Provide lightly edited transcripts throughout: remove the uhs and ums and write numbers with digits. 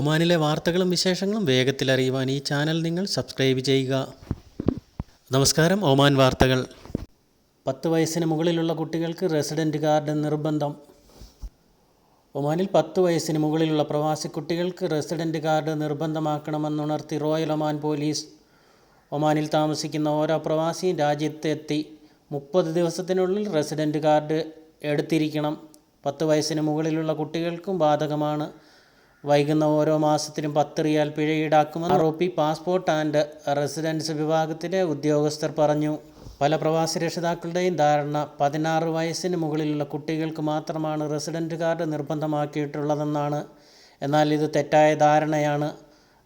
ഒമാനിലെ വാർത്തകളും വിശേഷങ്ങളും വേഗത്തിൽ അറിയുവാൻ ഈ ചാനൽ നിങ്ങൾ സബ്സ്ക്രൈബ് ചെയ്യുക. നമസ്കാരം. ഒമാൻ വാർത്തകൾ. 10 വയസ്സിന് മുകളിലുള്ള കുട്ടികൾക്ക് റെസിഡൻറ്റ് കാർഡ് നിർബന്ധം. ഒമാനിൽ 10 വയസ്സിന് മുകളിലുള്ള പ്രവാസി കുട്ടികൾക്ക് റെസിഡൻറ്റ് കാർഡ് നിർബന്ധമാക്കണമെന്നുണർത്തി റോയൽ ഒമാൻ പോലീസ്. ഒമാനിൽ താമസിക്കുന്ന ഓരോ പ്രവാസിയും രാജ്യത്തെത്തി 30 ദിവസത്തിനുള്ളിൽ റെസിഡൻറ്റ് കാർഡ് എടുത്തിരിക്കണം. 10 വയസ്സിന് മുകളിലുള്ള കുട്ടികൾക്കും ബാധകമാണ്. വൈകുന്ന ഓരോ മാസത്തിലും 10 റിയാൽ പിഴ ഈടാക്കുമെന്ന് ആർ.ഒ.പി. പാസ്പോർട്ട് ആൻഡ് റെസിഡൻസ് വിഭാഗത്തിലെ ഉദ്യോഗസ്ഥർ പറഞ്ഞു. പല പ്രവാസി രക്ഷിതാക്കളുടെയും ധാരണ 16 വയസ്സിന് മുകളിലുള്ള കുട്ടികൾക്ക് മാത്രമാണ് റെസിഡൻറ്റ് കാർഡ് നിർബന്ധമാക്കിയിട്ടുള്ളതെന്നാണ്. എന്നാൽ ഇത് തെറ്റായ ധാരണയാണ്.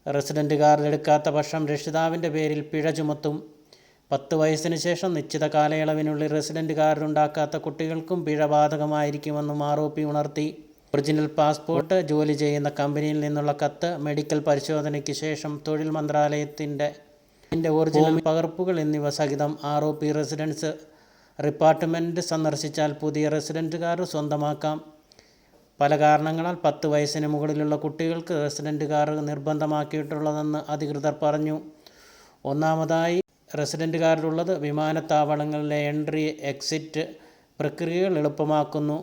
റെസിഡൻറ്റ് കാർഡ് എടുക്കാത്ത പക്ഷം രക്ഷിതാവിൻ്റെ പേരിൽ പിഴ ചുമത്തും. 10 വയസ്സിന് ശേഷം നിശ്ചിത കാലയളവിനുള്ളിൽ റെസിഡൻറ്റ് കാർഡ് ഉണ്ടാക്കാത്ത കുട്ടികൾക്കും പിഴ ബാധകമായിരിക്കുമെന്നും ആർ.ഒ.പി. ഉണർത്തി. ഒറിജിനൽ പാസ്പോർട്ട്, ജോലി ചെയ്യുന്ന കമ്പനിയിൽ നിന്നുള്ള കത്ത്, മെഡിക്കൽ പരിശോധനയ്ക്ക് ശേഷം തൊഴിൽ മന്ത്രാലയത്തിൻ്റെ ഒറിജിനൽ പകർപ്പുകൾ എന്നിവ സഹിതം ആർ.ഒ.പി. റെസിഡൻസ് ഡിപ്പാർട്ട്മെൻറ്റ് സന്ദർശിച്ചാൽ പുതിയ റെസിഡൻറ്റ് കാർഡ് സ്വന്തമാക്കാം. പല കാരണങ്ങളാൽ 10 വയസ്സിന് മുകളിലുള്ള കുട്ടികൾക്ക് റെസിഡൻറ്റ് കാർഡ് നിർബന്ധമാക്കിയിട്ടുള്ളതെന്ന് അധികൃതർ പറഞ്ഞു. ഒന്നാമതായി, റെസിഡൻറ്റ് കാർഡ് ഉള്ളത് വിമാനത്താവളങ്ങളിലെ എൻട്രി എക്സിറ്റ് പ്രക്രിയകൾ എളുപ്പമാക്കുന്നു.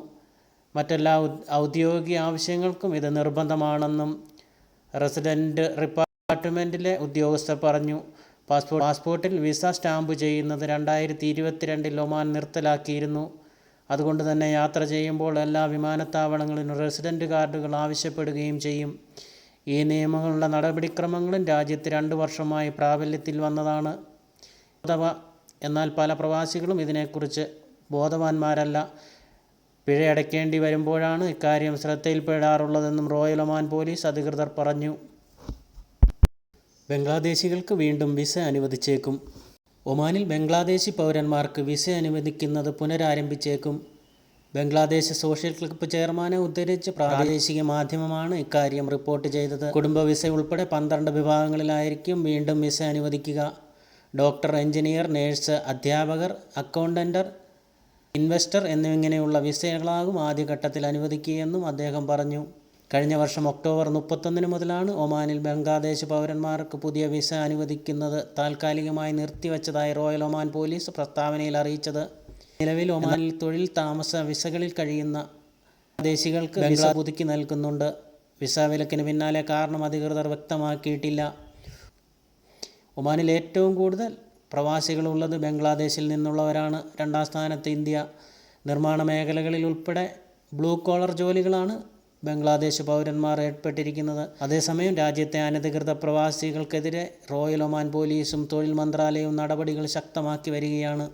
മറ്റെല്ലാ ഔദ്യോഗിക ആവശ്യങ്ങൾക്കും ഇത് നിർബന്ധമാണെന്നും റെസിഡൻറ്റ് ഡിപ്പാർട്ട്മെൻറ്റിലെ ഉദ്യോഗസ്ഥർ പറഞ്ഞു. പാസ്പോർട്ടിൽ വിസ സ്റ്റാമ്പ് ചെയ്യുന്നത് 2022 ഒമാൻ നിർത്തലാക്കിയിരുന്നു. അതുകൊണ്ട് തന്നെ യാത്ര ചെയ്യുമ്പോൾ എല്ലാ വിമാനത്താവളങ്ങളിലും റെസിഡൻറ്റ് കാർഡുകൾ ആവശ്യപ്പെടുകയും ചെയ്യും. ഈ നിയമങ്ങളുടെ നടപടിക്രമങ്ങളും രാജ്യത്ത് 2 വർഷമായി പ്രാബല്യത്തിൽ വന്നതാണ്. എന്നാൽ പല പ്രവാസികളും ഇതിനെക്കുറിച്ച് ബോധവാന്മാരല്ല. പിഴയടയ്ക്കേണ്ടി വരുമ്പോഴാണ് ഇക്കാര്യം ശ്രദ്ധയിൽപ്പെടാറുള്ളതെന്നും റോയൽ ഒമാൻ പോലീസ് അധികൃതർ പറഞ്ഞു. ബംഗ്ലാദേശികൾക്ക് വീണ്ടും വിസ അനുവദിച്ചേക്കും. ഒമാനിൽ ബംഗ്ലാദേശി പൗരന്മാർക്ക് വിസ അനുവദിക്കുന്നത് പുനരാരംഭിച്ചേക്കും. ബംഗ്ലാദേശ് സോഷ്യൽ ക്ലബ്ബ് ചെയർമാനെ ഉദ്ധരിച്ച് പ്രാദേശിക മാധ്യമമാണ് ഇക്കാര്യം റിപ്പോർട്ട് ചെയ്തത്. കുടുംബ വിസ ഉൾപ്പെടെ 12 വിഭാഗങ്ങളിലായിരിക്കും വീണ്ടും വിസ അനുവദിക്കുക. ഡോക്ടർ, എഞ്ചിനീയർ, നേഴ്സ്, അധ്യാപകർ, അക്കൗണ്ടൻ്റ്, ഇൻവെസ്റ്റർ എന്നിങ്ങനെയുള്ള വിസകളാകും ആദ്യഘട്ടത്തിൽ അനുവദിക്കുകയെന്നും അദ്ദേഹം പറഞ്ഞു. കഴിഞ്ഞ വർഷം ഒക്ടോബർ 31 മുതലാണ് ഒമാനിൽ ബംഗ്ലാദേശ് പൗരന്മാർക്ക് പുതിയ വിസ അനുവദിക്കുന്നത് താൽക്കാലികമായി നിർത്തിവച്ചതായി റോയൽ ഒമാൻ പോലീസ് പ്രസ്താവനയിൽ അറിയിച്ചത്. നിലവിൽ ഒമാനിൽ തൊഴിൽ, താമസ വിസകളിൽ കഴിയുന്ന ബംഗ്ലാദേശികൾക്ക് വിസ പുതുക്കി നൽകുന്നുണ്ട്. വിസ വിലക്കിന് പിന്നാലെ കാരണം അധികൃതർ വ്യക്തമാക്കിയിട്ടില്ല. ഒമാനിൽ ഏറ്റവും കൂടുതൽ പ്രവാസികളുള്ളത് ബംഗ്ലാദേശിൽ നിന്നുള്ളവരാണ്. 2ാം സ്ഥാനത്ത് ഇന്ത്യ. നിർമ്മാണ മേഖലകളിൽ ഉൾപ്പെടെ ബ്ലൂ കോളർ ജോലികളാണ് ബംഗ്ലാദേശ് പൗരന്മാർ ഏർപ്പെട്ടിരിക്കുന്നത്. അതേസമയം രാജ്യത്തെ അനധികൃത പ്രവാസികൾക്കെതിരെ റോയൽ ഒമാൻ പോലീസും തൊഴിൽ മന്ത്രാലയവും നടപടികൾ ശക്തമാക്കി വരികയാണ്.